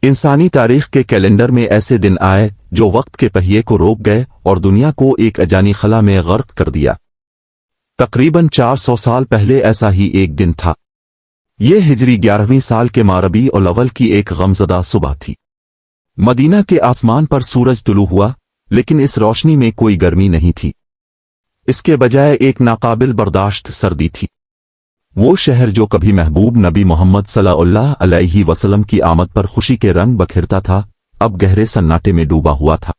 इंसानी तारीख के कैलेंडर में ऐसे दिन आए जो वक्त के पहिए को रोक गए और दुनिया को एक अजानी खला में गर्क कर दिया। तकरीबन 400 साल पहले ऐसा ही एक दिन था। ये हिजरी 11वीं साल के मारबी और अव्वल की एक गमज़दा सुबह थी। मदीना के आसमान पर सूरज तुलू हुआ, लेकिन इस रोशनी में कोई गर्मी नहीं थी। इसके बजाय एक नाकाबिल बर्दाश्त सर्दी थी। वो शहर जो कभी महबूब नबी मोहम्मद सल्लल्लाहु अलैहि वसल्लम की आमद पर खुशी के रंग बखेरता था, अब गहरे सन्नाटे में डूबा हुआ था।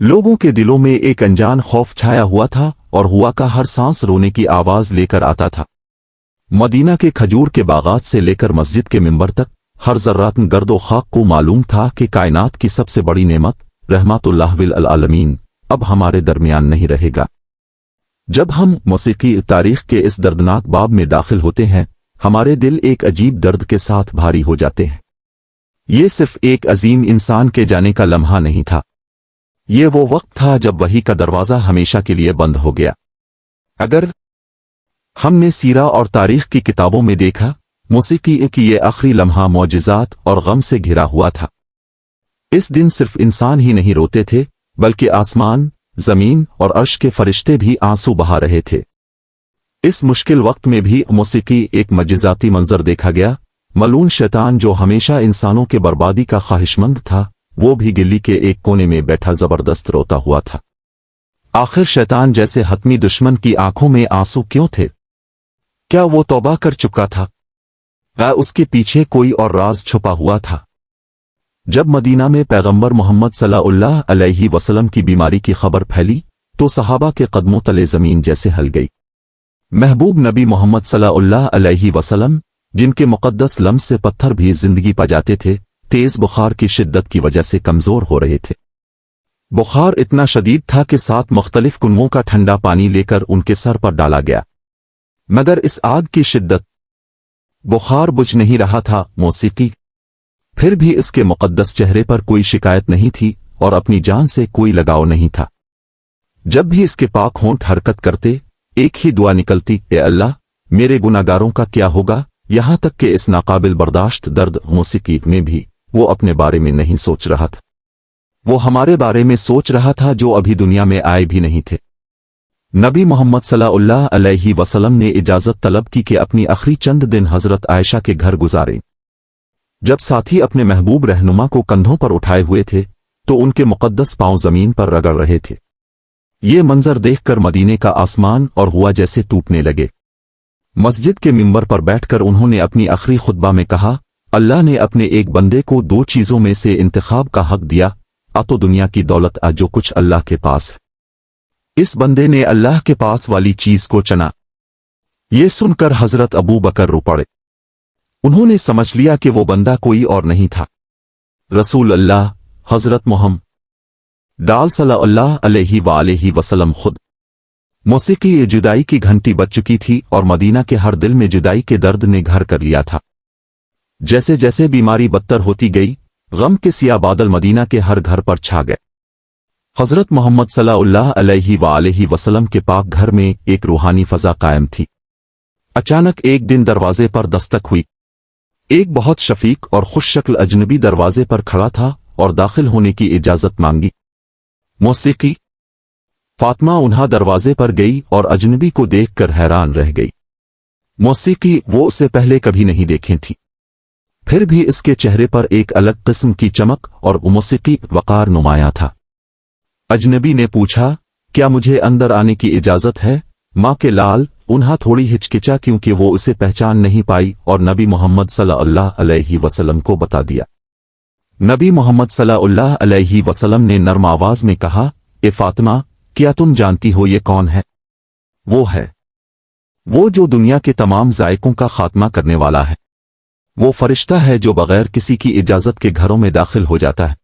लोगों के दिलों में एक अनजान खौफ छाया हुआ था और हुआ का हर सांस रोने की आवाज लेकर आता था। मदीना के खजूर के बागात से लेकर मस्जिद के मिंबर तक हर जर्रात गर्दो खाक को मालूम था कि कायनात की सबसे बड़ी नेमत रहमतुल्लाह लिल आलमीन अब हमारे दरमियान नहीं रहेगा। जब हम मौसीकी तारीख के इस दर्दनाक बाब में दाखिल होते हैं, हमारे दिल एक अजीब दर्द के साथ भारी हो जाते हैं। ये सिर्फ एक अजीम इंसान के जाने का लम्हा नहीं था, ये वो वक्त था जब वही का दरवाज़ा हमेशा के लिए बंद हो गया। अगर हमने सीरा और तारीख की किताबों में देखा, मौसीकी की ये आखिरी लम्हा मौजिज़ात और गम से घिरा हुआ था। इस दिन सिर्फ इंसान ही नहीं रोते थे, बल्कि आसमान, जमीन और अर्श के फरिश्ते भी आंसू बहा रहे थे। इस मुश्किल वक्त में भी मौसीकी एक मजिजाती मंजर देखा गया। मलून शैतान जो हमेशा इंसानों के बर्बादी का ख्वाहिशमंद था, वो भी गिल्ली के एक कोने में बैठा जबरदस्त रोता हुआ था। आखिर शैतान जैसे हतमी दुश्मन की आंखों में आंसू क्यों थे? क्या वो तौबा कर चुका था या उसके पीछे कोई और राज छुपा हुआ था? जब मदीना में पैगंबर मोहम्मद सल्लल्लाहु अलैहि वसल्लम की बीमारी की खबर फैली, तो सहाबा के कदमों तले जमीन जैसे हल गई। महबूब नबी मोहम्मद सल्लल्लाहु अलैहि वसल्लम, जिनके मुक़द्दस लम्स से पत्थर भी जिंदगी पा जाते थे, तेज बुखार की शिद्दत की वजह से कमजोर हो रहे थे। बुखार इतना शदीद था कि 7 मुख्तलिफ कुनवों का ठंडा पानी लेकर उनके सर पर डाला गया, मगर इस आग की शिद्दत बुखार बुझ नहीं रहा था। मौसीकी फिर भी इसके मुक़द्दस चेहरे पर कोई शिकायत नहीं थी और अपनी जान से कोई लगाव नहीं था। जब भी इसके पाक होंठ हरकत करते, एक ही दुआ निकलती, ए अल्लाह, मेरे गुनाहगारों का क्या होगा? यहां तक कि इस नाकाबिल बर्दाश्त दर्द मौसीकी में भी वो अपने बारे में नहीं सोच रहा था, वो हमारे बारे में सोच रहा था जो अभी दुनिया में आए भी नहीं थे। नबी मोहम्मद सल्लल्लाहु अलैहि वसल्लम ने इजाजत तलब की कि अपनी आखिरी चंद दिन हजरत आयशा के घर गुजारे। जब साथी अपने महबूब रहनुमा को कंधों पर उठाए हुए थे, तो उनके मुक़द्दस पांव जमीन पर रगड़ रहे थे। ये मंजर देखकर मदीने का आसमान और हुआ जैसे टूटने लगे। मस्जिद के मिंबर पर बैठकर उन्होंने अपनी आखिरी खुतबा में कहा, अल्लाह ने अपने एक बंदे को 2 चीजों में से इंतखाब का हक दिया, आ तो दुनिया की दौलत, आ जो कुछ अल्लाह के पास है। इस बंदे ने अल्लाह के पास वाली चीज को चुना। ये सुनकर हजरत अबू बकर रो पड़े। उन्होंने समझ लिया कि वो बंदा कोई और नहीं था, रसूल अल्लाह हजरत मोहम्मद सल्लल्लाहु अलैहि वसल्लम खुद। मौसीकी ये जुदाई की घंटी बज चुकी थी और मदीना के हर दिल में जुदाई के दर्द ने घर कर लिया था। जैसे जैसे बीमारी बदतर होती गई, गम के सिया बादल मदीना के हर घर पर छा गए। हजरत मोहम्मद सल्लल्लाहु अलैहि वसल्लम के पाक घर में एक रूहानी फजा कायम थी। अचानक एक दिन दरवाजे पर दस्तक हुई। एक बहुत शफीक और खुश शक्ल अजनबी दरवाजे पर खड़ा था और दाखिल होने की इजाजत मांगी। मौसीकी फातिमा उन्हा दरवाजे पर गई और अजनबी को देखकर हैरान रह गई। मौसीकी वो उसे पहले कभी नहीं देखे थी, फिर भी इसके चेहरे पर एक अलग किस्म की चमक और मौसीकी वकार नुमाया था। अजनबी ने पूछा, क्या मुझे अंदर आने की इजाजत है? माँ के लाल उन्हा थोड़ी हिचकिचा क्योंकि वो उसे पहचान नहीं पाई और नबी मोहम्मद सल्लल्लाहु अलैहि वसल्लम को बता दिया। नबी मोहम्मद सल्लल्लाहु अलैहि वसल्लम ने नर्म आवाज में कहा, ए फातिमा, क्या तुम जानती हो ये कौन है? वो है वो जो दुनिया के तमाम जायकों का खात्मा करने वाला है। वो फरिश्ता है जो बगैर किसी की इजाजत के घरों में दाखिल हो जाता है,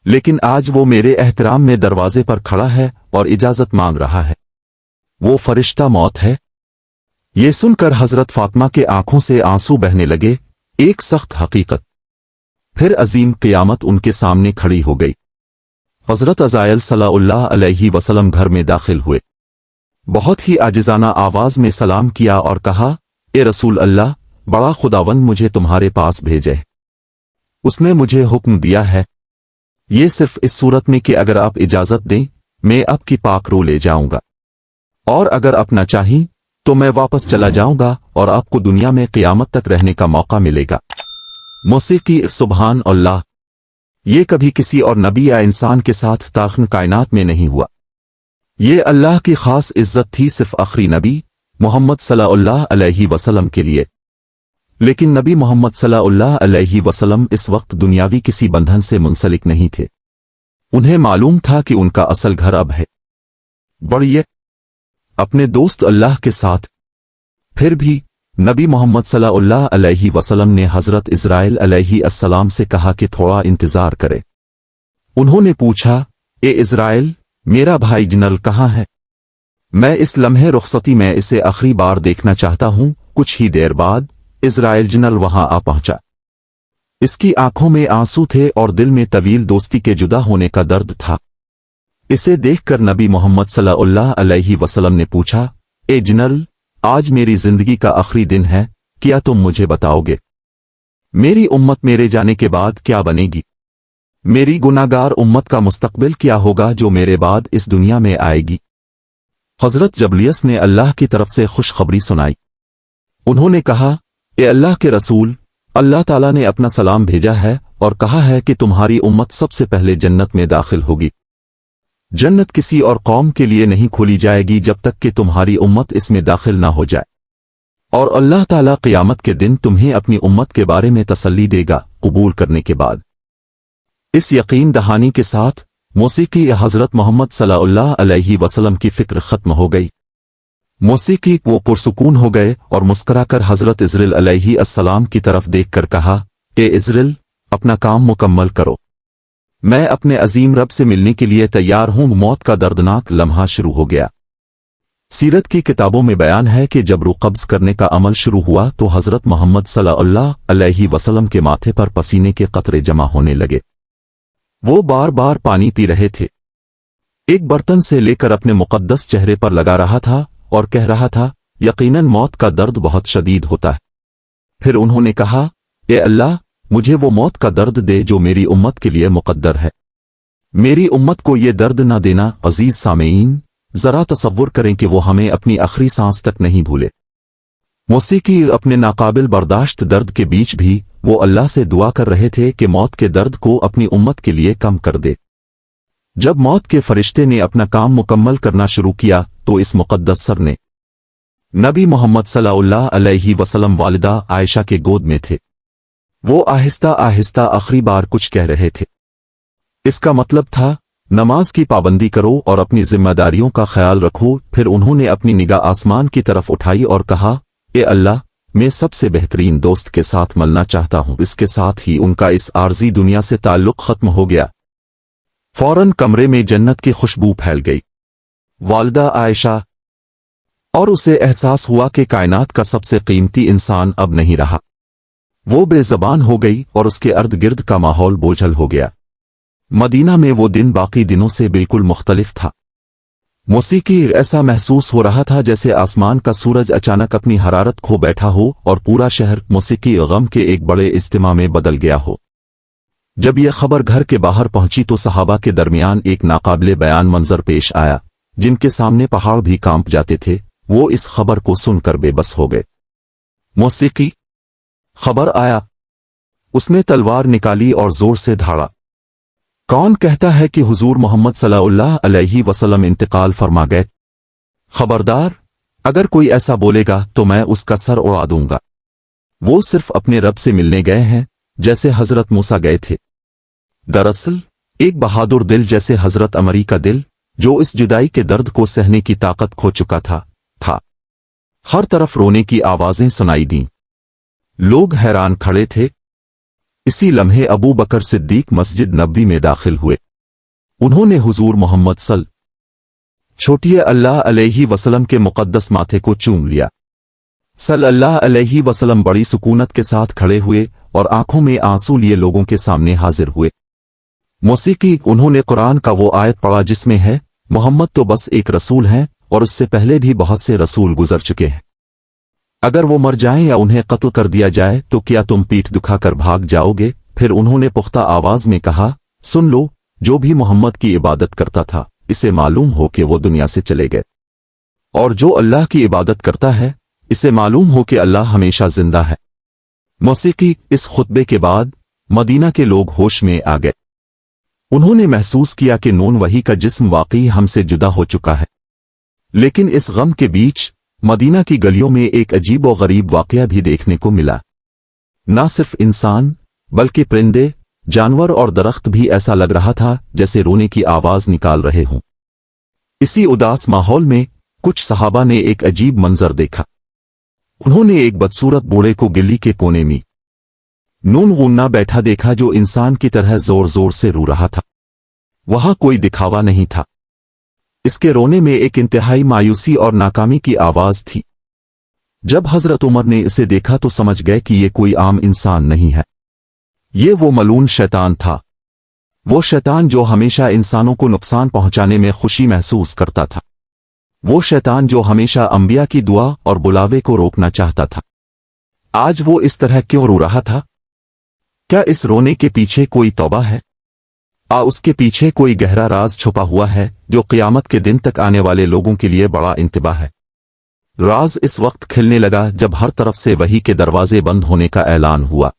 लेकिन आज वो मेरे एहतराम में दरवाजे पर खड़ा है और इजाजत मांग रहा है। वो फरिश्ता मौत है। ये सुनकर हजरत फातिमा के आंखों से आंसू बहने लगे। एक सख्त हकीकत, फिर अजीम क़यामत उनके सामने खड़ी हो गई। हजरत अज़ायल सल्लल्लाहु अलैहि वसल्लम घर में दाखिल हुए। बहुत ही आजिज़ाना आवाज में सलाम किया और कहा, ए रसूल अल्लाह, बड़ा खुदावंद मुझे तुम्हारे पास भेजे। اس نے مجھے حکم دیا ہے یہ صرف اس صورت میں کہ اگر آپ اجازت دیں میں آپ کی پاک روح لے جاؤں گا، اور اگر آپ نہ چاہیں تو میں واپس چلا جاؤں گا اور آپ کو دنیا میں قیامت تک رہنے کا موقع ملے گا۔ موسیقی سبحان اللہ، یہ کبھی کسی اور نبی یا انسان کے ساتھ تاریخ کائنات میں نہیں ہوا۔ یہ اللہ کی خاص عزت تھی صرف آخری نبی محمد صلی اللہ علیہ وسلم کے لیے، لیکن نبی محمد صلی اللہ علیہ وسلم اس وقت دنیاوی کسی بندھن سے منسلک نہیں تھے۔ انہیں معلوم تھا کہ ان کا اصل گھر اب ہے بڑھئے اپنے دوست اللہ کے ساتھ۔ پھر بھی نبی محمد صلی اللہ علیہ وسلم نے حضرت اسرائیل علیہ السلام سے کہا کہ تھوڑا انتظار کرے۔ انہوں نے پوچھا، اے اسرائیل، میرا بھائی جنرل کہاں ہے؟ میں اس لمحے رخصتی میں اسے آخری بار دیکھنا چاہتا ہوں۔ کچھ ہی دیر بعد اسرائیل جنرل وہاں آ پہنچا۔ اس کی آنکھوں میں آنسو تھے اور دل میں طویل دوستی کے جدا ہونے کا درد تھا۔ اسے دیکھ کر نبی محمد صلی اللہ علیہ وسلم نے پوچھا، اے جنرل، آج میری زندگی کا آخری دن ہے، کیا تم مجھے بتاؤ گے میری امت میرے جانے کے بعد کیا بنے گی؟ میری گناہگار امت کا مستقبل کیا ہوگا جو میرے بعد اس دنیا میں آئے گی؟ حضرت جبلیس نے اللہ کی طرف سے خوشخبری سنائی۔ انہوں نے کہا، اے اللہ کے رسول، اللہ تعالیٰ نے اپنا سلام بھیجا ہے اور کہا ہے کہ تمہاری امت سب سے پہلے جنت میں داخل ہوگی۔ جنت کسی اور قوم کے لیے نہیں کھولی جائے گی جب تک کہ تمہاری امت اس میں داخل نہ ہو جائے، اور اللہ تعالیٰ قیامت کے دن تمہیں اپنی امت کے بارے میں تسلی دے گا قبول کرنے کے بعد۔ اس یقین دہانی کے ساتھ موسیقی حضرت محمد صلی اللہ علیہ وسلم کی فکر ختم ہو گئی۔ موسیقی وہ پرسکون ہو گئے اور مسکرا کر حضرت اسرائیل علیہ السلام کی طرف دیکھ کر کہا، اے اسرائیل، اپنا کام مکمل کرو، میں اپنے عظیم رب سے ملنے کے لیے تیار ہوں۔ موت کا دردناک لمحہ شروع ہو گیا۔ سیرت کی کتابوں میں بیان ہے کہ جب روح قبض کرنے کا عمل شروع ہوا تو حضرت محمد صلی اللہ علیہ وسلم کے ماتھے پر پسینے کے قطرے جمع ہونے لگے۔ وہ بار بار پانی پی رہے تھے، ایک برتن سے لے کر اپنے مقدس چہرے پر لگا رہا تھا اور کہہ رہا تھا، یقیناً موت کا درد بہت شدید ہوتا ہے۔ پھر انہوں نے کہا، اے اللہ، مجھے وہ موت کا درد دے جو میری امت کے لیے مقدر ہے، میری امت کو یہ درد نہ دینا۔ عزیز سامعین، ذرا تصور کریں کہ وہ ہمیں اپنی آخری سانس تک نہیں بھولے۔ موسیقی اپنے ناقابل برداشت درد کے بیچ بھی وہ اللہ سے دعا کر رہے تھے کہ موت کے درد کو اپنی امت کے لیے کم کر دے۔ جب موت کے فرشتے نے اپنا کام مکمل کرنا شروع کیا تو اس مقدس سر نے نبی محمد صلی اللہ علیہ وسلم والدہ عائشہ کے گود میں تھے۔ وہ آہستہ آہستہ آخری بار کچھ کہہ رہے تھے۔ اس کا مطلب تھا، نماز کی پابندی کرو اور اپنی ذمہ داریوں کا خیال رکھو۔ پھر انہوں نے اپنی نگاہ آسمان کی طرف اٹھائی اور کہا، اے اللہ، میں سب سے بہترین دوست کے ساتھ ملنا چاہتا ہوں۔ اس کے ساتھ ہی ان کا اس عارضی دنیا سے تعلق ختم ہو گیا۔ فوراً کمرے میں جنت کی خوشبو پھیل گئی۔ والدہ عائشہ اور اسے احساس ہوا کہ کائنات کا سب سے قیمتی انسان اب نہیں رہا۔ وہ بے زبان ہو گئی اور اس کے ارد گرد کا ماحول بوجھل ہو گیا۔ مدینہ میں وہ دن باقی دنوں سے بالکل مختلف تھا۔ موسیقی ایسا محسوس ہو رہا تھا جیسے آسمان کا سورج اچانک اپنی حرارت کھو بیٹھا ہو اور پورا شہر موسیقی غم کے ایک بڑے اجتماع میں بدل گیا ہو۔ جب یہ خبر گھر کے باہر پہنچی تو صحابہ کے درمیان ایک ناقابل بیان منظر پیش آیا۔ جن کے سامنے پہاڑ بھی کانپ جاتے تھے، وہ اس خبر کو سن کر بے بس ہو گئے۔ موسیقی خبر آیا، اس نے تلوار نکالی اور زور سے دھاڑا۔ کون کہتا ہے کہ حضور محمد صلی اللہ علیہ وسلم انتقال فرما گئے؟ خبردار، اگر کوئی ایسا بولے گا تو میں اس کا سر اڑا دوں گا۔ وہ صرف اپنے رب سے ملنے گئے ہیں جیسے حضرت موسیٰ گئے تھے۔ دراصل ایک بہادر دل جیسے حضرت عمری کا دل، جو اس جدائی کے درد کو سہنے کی طاقت کھو چکا تھا۔ ہر طرف رونے کی آوازیں سنائی دیں۔ لوگ حیران کھڑے تھے۔ اسی لمحے ابو بکر صدیق مسجد نبوی میں داخل ہوئے۔ انہوں نے حضور محمد صلی اللہ علیہ وسلم کے مقدس ماتھے کو چوم لیا۔ صلی اللہ علیہ وسلم بڑی سکونت کے ساتھ کھڑے ہوئے اور آنکھوں میں آنسو لیے لوگوں کے سامنے حاضر ہوئے۔ موسیقی انہوں نے قرآن کا وہ آیت پڑھا جس میں ہے، محمد تو بس ایک رسول ہیں اور اس سے پہلے بھی بہت سے رسول گزر چکے ہیں۔ اگر وہ مر جائیں یا انہیں قتل کر دیا جائے تو کیا تم پیٹھ دکھا کر بھاگ جاؤ گے؟ फिर उन्होंने पुख्ता आवाज में कहा, सुन लो, जो भी मोहम्मद की इबादत करता था इसे मालूम हो कि वो दुनिया से चले गए, और जो अल्लाह की इबादत करता है इसे मालूम हो कि अल्लाह हमेशा जिंदा है। मौसीकी। इस खुतबे के बाद मदीना के लोग होश में आ गए। उन्होंने महसूस किया कि नून वही का जिस्म वाकई हमसे जुदा हो चुका है। लेकिन इस गम के बीच मदीना की गलियों में एक अजीब और गरीब वाकया भी देखने को मिला। न सिर्फ इंसान बल्कि परिंदे, जानवर और दरख्त भी ऐसा लग रहा था जैसे रोने की आवाज निकाल रहे हों। इसी उदास माहौल में कुछ सहाबा ने एक अजीब मंजर देखा। उन्होंने एक बदसूरत बूढ़े को गिल्ली के कोने में नून गूंना बैठा देखा, जो इंसान की तरह जोर जोर से रो रहा था। वहां कोई दिखावा नहीं था। इसके रोने में एक इंतहाई मायूसी और नाकामी की आवाज थी। जब हजरत उमर ने इसे देखा तो समझ गए कि ये कोई आम इंसान नहीं है। ये वो मलून शैतान था, वो शैतान जो हमेशा इंसानों को नुकसान पहुंचाने में खुशी महसूस करता था, वो शैतान जो हमेशा अंबिया की दुआ और बुलावे को रोकना चाहता था। आज वो इस तरह क्यों रो रहा था? क्या इस रोने के पीछे कोई तौबा है? उसके पीछे कोई गहरा राज छुपा हुआ है जो क़यामत के दिन तक आने वाले लोगों के लिए बड़ा इंतबाह है। राज इस वक्त खिलने लगा जब हर तरफ से वही के दरवाजे बंद होने का ऐलान हुआ।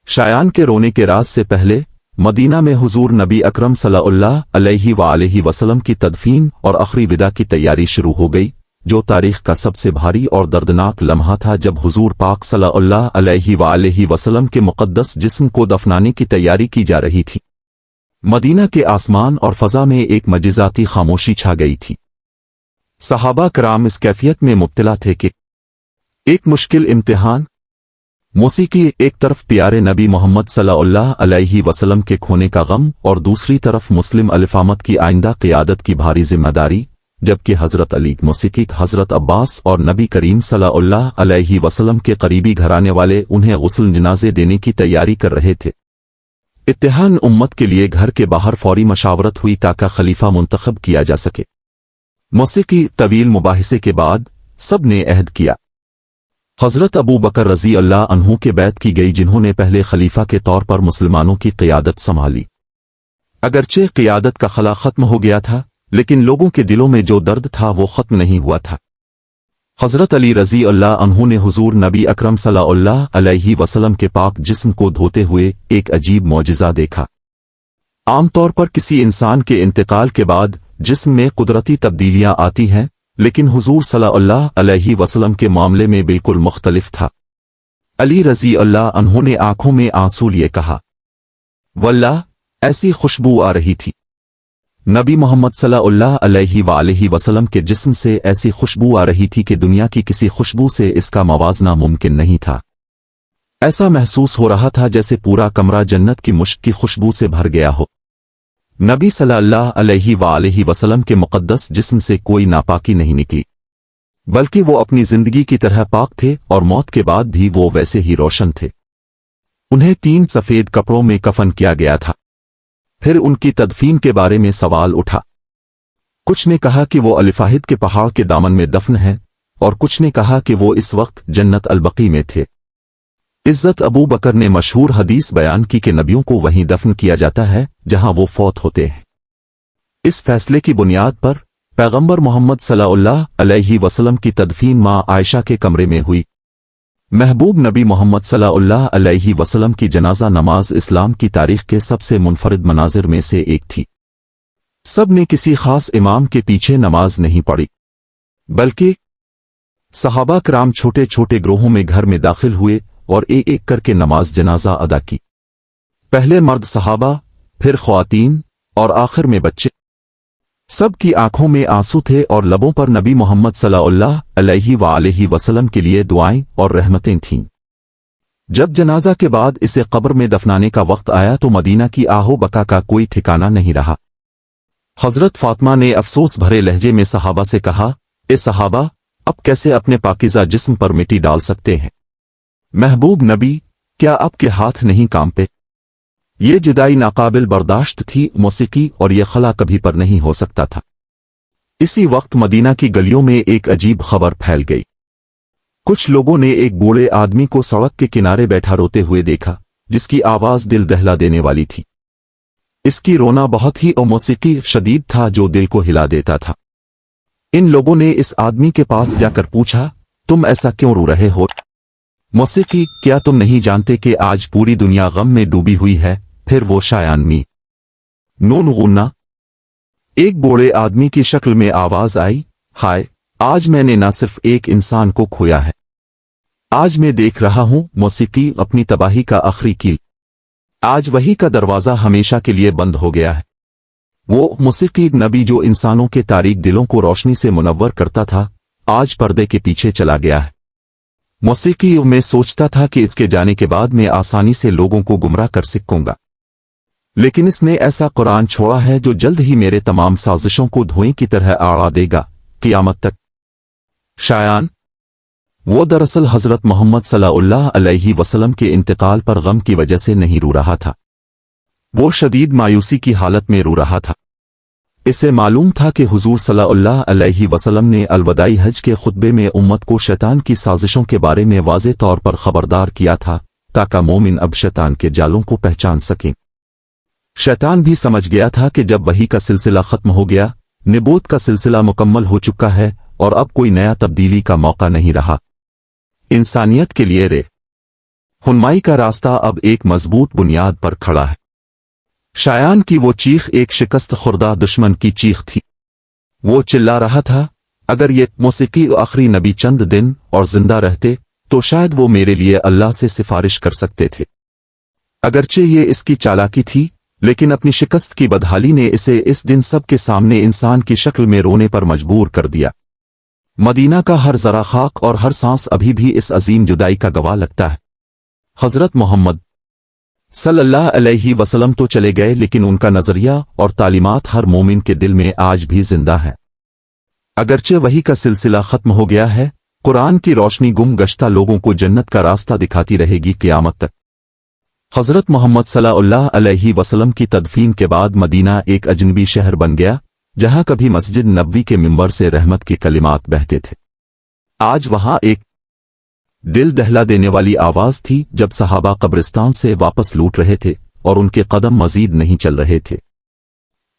शायान के रोने के राज से पहले मदीना में हुजूर नबी अकरम सल्लल्लाहु अलैहि वसल्लम की तदफीन और आखिरी विदा की तैयारी शुरू हो गई, जो तारीख का सबसे भारी और दर्दनाक लम्हा था जब हुजूर पाक सल्लल्लाहु अलैहि वसल्लम के मुक़द्दस जिस्म को दफनाने की तैयारी की जा रही थी। मदीना के आसमान और फजा में एक मजिजाती खामोशी छा गई थी। सहाबा कराम इस कैफियत में मुब्तला थे कि एक मुश्किल इम्तिहान। मौसीकी। एक तरफ प्यारे नबी मोहम्मद सल्लल्लाहु अलैहि वसल्लम के खोने का गम और दूसरी तरफ मुस्लिम अलिफामत की आइंदा क़ियादत की भारी जिम्मेदारी, जबकि हज़रत अली, मौसीकी, हज़रत अब्बास और नबी करीम सल्लल्लाहु अलैहि वसल्लम के करीबी घराने वाले उन्हें गुस्ल जनाजे देने की तैयारी कर रहे थे। इत्तेहान उम्मत के लिए घर के बाहर फौरी मशावरत हुई ताकि खलीफा मुंतखब किया जा सके। मौसीकी। तवील मुबाहिसे के बाद सब ने अहद किया। हज़रत अबू बकर रज़ी अल्लाह अन्हु के बैत की गई, जिन्होंने पहले खलीफा के तौर पर मुसलमानों की क़ियादत संभाली। अगरचे क़ियादत का खला ख़त्म हो गया था, लेकिन लोगों के दिलों में जो दर्द था वो ख़त्म नहीं हुआ था। हज़रत अली रज़ी अल्लाह अन्हु ने हुजूर नबी अकरम सल्लल्लाहु अलैहि वसल्लम के पाक जिस्म को धोते हुए एक अजीब मौजिज़ा देखा। आमतौर पर किसी इंसान के इंतकाल के बाद जिस्म में कुदरती तब्दीलियां आती हैं, लेकिन हुजूर सल्लल्लाहु अलैहि वसल्लम के मामले में बिल्कुल मुख्तलिफ था। अली रज़ी अल्लाह अन्हु ने आंखों में आंसू लिए कहा, वल्लाह, ऐसी खुशबू आ रही थी। नबी मोहम्मद सल्लल्लाहु अलैहि वसल्लम के जिस्म से ऐसी खुशबू आ रही थी कि दुनिया की किसी खुशबू से इसका मवाजना मुमकिन नहीं था। ऐसा महसूस हो रहा था जैसे पूरा कमरा जन्नत की मुश्क की खुशबू से भर गया हो। नबी सल्लल्लाहु अलैहि वसल्लम के मुक़द्दस जिस्म से कोई नापाकी नहीं निकली, बल्कि वो अपनी जिंदगी की तरह पाक थे और मौत के बाद भी वो वैसे ही रोशन थे। उन्हें 3 सफ़ेद कपड़ों में कफन किया गया था। फिर उनकी तदफीन के बारे में सवाल उठा। कुछ ने कहा कि वो अलिफाहिद के पहाड़ के दामन में दफन है, और कुछ ने कहा कि वो इस वक्त जन्नत अलबकी में थे। इज़्ज़त अबू बकर ने मशहूर हदीस बयान की कि नबियों को वहीं दफन किया जाता है जहां वो फौत होते हैं। इस फैसले की बुनियाद पर पैगंबर मोहम्मद सल्लल्लाहु अलैहि वसल्लम की तदफीन मां आयशा के कमरे में हुई। महबूब नबी मोहम्मद सल्लल्लाहु अलैहि वसल्लम की जनाजा नमाज इस्लाम की तारीख के सबसे मुनफरिद मनाजिर में से एक थी। सब ने किसी खास इमाम के पीछे नमाज नहीं पढ़ी, बल्कि सहाबा कराम छोटे छोटे ग्रोहों में घर में दाखिल हुए और एक एक करके नमाज जनाजा अदा की। पहले मर्द सहाबा, फिर ख्वातीन और आखिर में बच्चे। सब की आंखों में आंसू थे और लबों पर नबी मोहम्मद सल्लल्लाहु अलैहि वसल्लम के लिए दुआएं और रहमतें थीं। जब जनाजा के बाद इसे कब्र में दफनाने का वक्त आया तो मदीना की आहो बका का कोई ठिकाना नहीं रहा। हजरत फातिमा ने अफसोस भरे लहजे में सहाबा से कहा, ए सहाबा, अब कैसे अपने पाकीज़ा जिस्म पर मिट्टी डाल सकते हैं? महबूब नबी, क्या आपके हाथ नहीं कांपे? ये जुदाई नाकाबिल बर्दाश्त थी। मौसीकी और ये खला कभी पर नहीं हो सकता था। इसी वक्त मदीना की गलियों में एक अजीब खबर फैल गई। कुछ लोगों ने एक बूढ़े आदमी को सड़क के किनारे बैठा रोते हुए देखा, जिसकी आवाज दिल दहला देने वाली थी। इसकी रोना बहुत ही और मौसीकी शदीद था जो दिल को हिला देता था। इन लोगों ने इस आदमी के पास जाकर पूछा, तुम ऐसा क्यों रो रहे हो? मौसीकी, क्या तुम नहीं जानते कि आज पूरी दुनिया गम में डूबी हुई है? फिर वो शायान मी नून गुन्ना एक बूढ़े आदमी की शक्ल में आवाज आई, हाय, आज मैंने न सिर्फ एक इंसान को खोया है, आज मैं देख रहा हूं मौसीकी अपनी तबाही का आखिरी कील। आज वही का दरवाजा हमेशा के लिए बंद हो गया है। वो मौसीकी नबी जो इंसानों के तारीक दिलों को रोशनी से मुनव्वर करता था, आज पर्दे के पीछे चला गया है। मौसीकी मैं सोचता था कि इसके जाने के बाद मैं आसानी से लोगों को गुमराह कर सकूंगा, लेकिन इसने ऐसा कुरान छोड़ा है जो जल्द ही मेरे तमाम साजिशों को धुएं की तरह आड़ा देगा क़यामत तक। शायान वो दरअसल हजरत मोहम्मद सल्लल्लाहु अलैहि वसल्लम के इंतकाल पर गम की वजह से नहीं रो रहा था, वो शदीद मायूसी की हालत में रो रहा था। इसे मालूम था कि हुजूर सल्लल्लाहु अलैहि वसल्लम ने अलवदाई हज के खुतबे में उम्मत को शैतान की साजिशों के बारे में वाज़े तौर पर खबरदार किया था ताकि मोमिन अब शैतान के जालों को पहचान सकें। शैतान भी समझ गया था कि जब वही का सिलसिला खत्म हो गया, निबूत का सिलसिला मुकम्मल हो चुका है और अब कोई नया तब्दीली का मौका नहीं रहा। इंसानियत के लिए रहनुमाई का रास्ता अब एक मजबूत बुनियाद पर खड़ा है। शायान की वो चीख एक शिकस्त खुर्दा दुश्मन की चीख थी। वो चिल्ला रहा था, अगर ये मौसीकी आखिरी नबी चंद दिन और जिंदा रहते तो शायद वो मेरे लिए अल्लाह से सिफारिश कर सकते थे। अगरचे ये इसकी चालाकी थी, लेकिन अपनी शिकस्त की बदहाली ने इसे इस दिन सबके सामने इंसान की शक्ल में रोने पर मजबूर कर दिया। मदीना का हर जरा खाक और हर सांस अभी भी इस अजीम जुदाई का गवाह लगता है। हजरत मोहम्मद सल्लल्लाहु अलैहि वसल्लम तो चले गए, लेकिन उनका नजरिया और तालीमात हर मोमिन के दिल में आज भी जिंदा है। अगरचे वही का सिलसिला खत्म हो गया है, कुरान की रोशनी गुम गश्ता लोगों को जन्नत का रास्ता दिखाती रहेगी क़यामत तक। हजरत मोहम्मद सल्लल्लाहु अलैहि वसल्लम की तदफीन के बाद मदीना एक अजनबी शहर बन गया, जहां कभी मस्जिद नबवी के मिंबर से रहमत के कलिमात बहते थे। आज वहां एक दिल दहला देने वाली आवाज थी जब सहाबा कब्रिस्तान से वापस लौट रहे थे और उनके कदम मजीद नहीं चल रहे थे।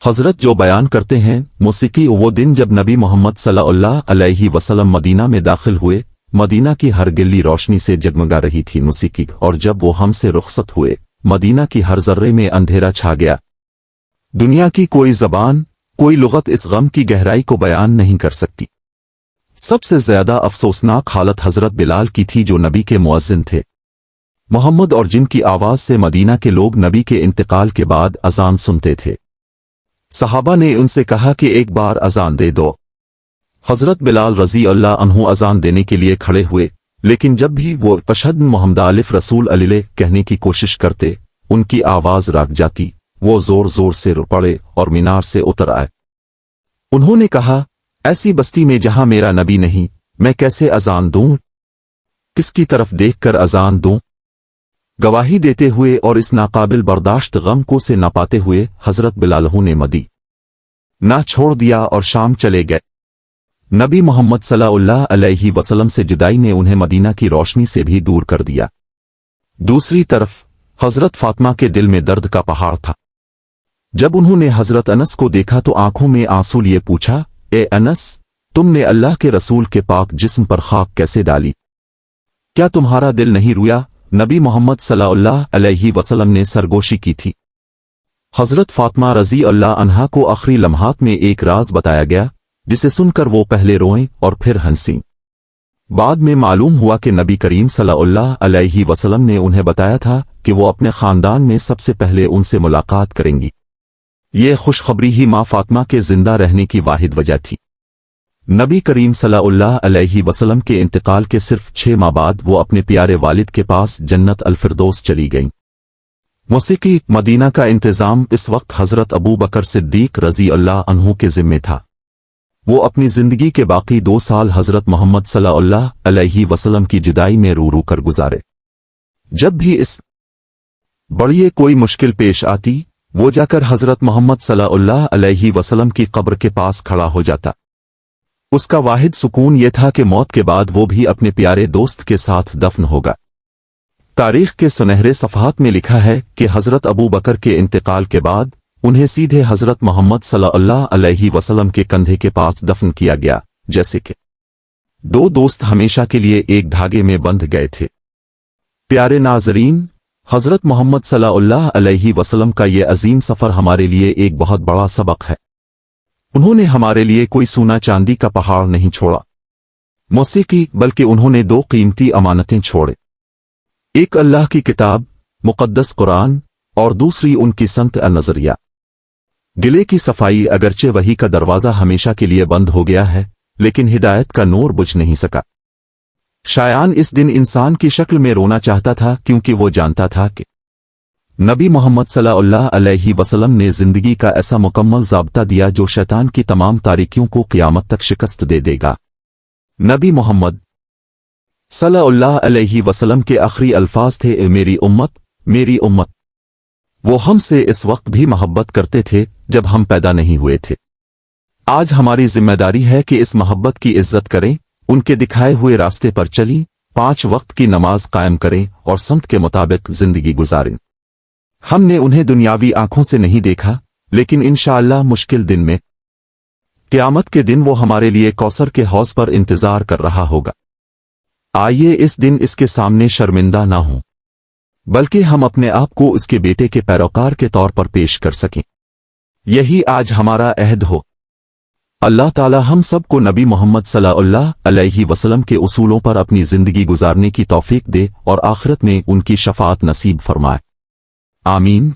हजरत जो बयान करते हैं, मौसीकी वो दिन जब नबी मोहम्मद सल्लल्लाहु अलैहि वसल्लम मदीना में दाखिल हुए, मदीना की हर गिल्ली रोशनी से जगमगा रही थी मौसीकी, और जब वो हमसे रुखसत हुए, मदीना की हर जर्रे में अंधेरा छा गया। दुनिया की कोई जबान, कोई लुगत इस गम की गहराई को बयान नहीं कर सकती। सबसे ज्यादा अफसोसनाक हालत हजरत बिलाल की थी जो नबी के मुअज्जिन थे, मोहम्मद और जिनकी आवाज से मदीना के लोग नबी के इंतकाल के बाद अजान सुनते थे। सहाबा ने उनसे कहा कि एक बार अजान दे दो। हजरत बिलाल रजी अल्लाह अन्हु अजान देने के लिए खड़े हुए, लेकिन जब भी वो अशहद मोहम्मद आलिफ रसूल अलिले कहने की कोशिश करते, उनकी आवाज राग जाती। वो जोर जोर से रो पड़े और मीनार से उतर आए। उन्होंने कहा, ऐसी बस्ती में जहां मेरा नबी नहीं, मैं कैसे अजान दूं? किसकी तरफ देखकर अजान दूं? गवाही देते हुए और इस नाकाबिल बर्दाश्त गम को से न पाते हुए हजरत बिलाल ने मदीना छोड़ दिया और शाम चले गए। नबी मोहम्मद सल्लल्लाहु अलैहि वसल्लम से जुदाई ने उन्हें मदीना की रोशनी से भी दूर कर दिया। दूसरी तरफ हजरत फातिमा के दिल में दर्द का पहाड़ था। जब उन्होंने हजरत अनस को देखा तो आंखों में आंसू लिए पूछा, ए अनस, तुमने अल्लाह के रसूल के पाक जिस्म पर खाक कैसे डाली? क्या तुम्हारा दिल नहीं रोया? नबी मोहम्मद सल्लल्लाहु अलैहि वसल्लम ने सरगोशी की थी। हजरत फातिमा रजी अल्लाह अन्हा को आखिरी लम्हात में एक राज बताया गया, जिसे सुनकर वो पहले रोएं और फिर हंसी। बाद में मालूम हुआ कि नबी करीम सल्लल्लाहु अलैहि वसल्लम ने उन्हें बताया था कि वो अपने खानदान में सबसे पहले उनसे मुलाकात करेंगी। ये खुशखबरी ही माँ फातिमा के जिंदा रहने की वाहिद वजह थी। नबी करीम सल्लल्लाहु अलैहि वसल्लम के इंतकाल के सिर्फ 6 माह बाद वो अपने प्यारे वालिद के पास जन्नत अल फिरदौस चली गईं। मौसीकी मदीना का इंतजाम इस वक्त हजरत अबू बकर सिद्दीक रजी अल्लाह अन्हु के जिम्मे था। वो अपनी जिंदगी के बाकी 2 साल हजरत मोहम्मद सल्लल्लाहु अलैहि वसल्लम की जुदाई में रो रो कर गुजारे। जब भी इस बड़िए कोई मुश्किल पेश आती, वो जाकर हजरत मोहम्मद सल्लल्लाहु अलैहि वसल्लम की कब्र के पास खड़ा हो जाता। उसका वाहिद सुकून ये था कि मौत के बाद वो भी अपने प्यारे दोस्त के साथ दफन होगा। तारीख के सुनहरे सफ़हात में लिखा है कि हज़रत अबू बकर के इंतकाल के बाद उन्हें सीधे हज़रत मोहम्मद सल्लल्लाहु अलैहि वसल्लम के कंधे के पास दफन किया गया, जैसे कि दो दोस्त हमेशा के लिए एक धागे में बंध गए थे। प्यारे नाज़रीन, हज़रत मोहम्मद सल्लल्लाहु अलैहि वसल्लम का ये अजीम सफ़र हमारे लिए एक बहुत बड़ा सबक है। उन्होंने हमारे लिए कोई सोना चांदी का पहाड़ नहीं छोड़ा, मौसीकी, बल्कि उन्होंने दो कीमती अमानतें छोड़े। एक अल्लाह की किताब मुक़द्दस कुरान और दूसरी उनकी संत नज़रिया। गिले की सफाई। अगरचे वही का दरवाज़ा हमेशा के लिए बंद हो गया है, लेकिन हिदायत का नूर बुझ नहीं सका। शायान इस दिन इंसान की शक्ल में रोना चाहता था, क्योंकि वो जानता था कि नबी मोहम्मद सल्लल्लाहु अलैहि वसल्लम ने जिंदगी का ऐसा मुकम्मल ज़ाब्ता दिया जो शैतान की तमाम तारीकियों को क़यामत तक शिकस्त दे देगा। नबी मोहम्मद सल्लल्लाहु अलैहि वसल्लम के आखिरी अल्फाज थे, ए मेरी उम्मत, मेरी उम्मत। वो हमसे इस वक्त भी मोहब्बत करते थे जब हम पैदा नहीं हुए थे। आज हमारी जिम्मेदारी है कि इस मोहब्बत की इज्जत करें, उनके दिखाए हुए रास्ते पर चली, 5 वक्त की नमाज कायम करें और संत के मुताबिक जिंदगी गुजारें। हमने उन्हें दुनियावी आंखों से नहीं देखा, लेकिन इंशाअल्लाह मुश्किल दिन में, क़यामत के दिन, वो हमारे लिए कौसर के हौज़ पर इंतजार कर रहा होगा। आइए इस दिन इसके सामने शर्मिंदा ना हों, बल्कि हम अपने आप को उसके बेटे के पैरोकार के तौर पर पेश कर सकें। यही आज हमारा अहद हो। अल्लाह ताला हम सब को नबी मोहम्मद सल्लल्लाहु अलैहि वसल्लम के उसूलों पर अपनी जिंदगी गुजारने की तौफीक दे और आखिरत में उनकी शफाअत नसीब फरमाए। आमीन।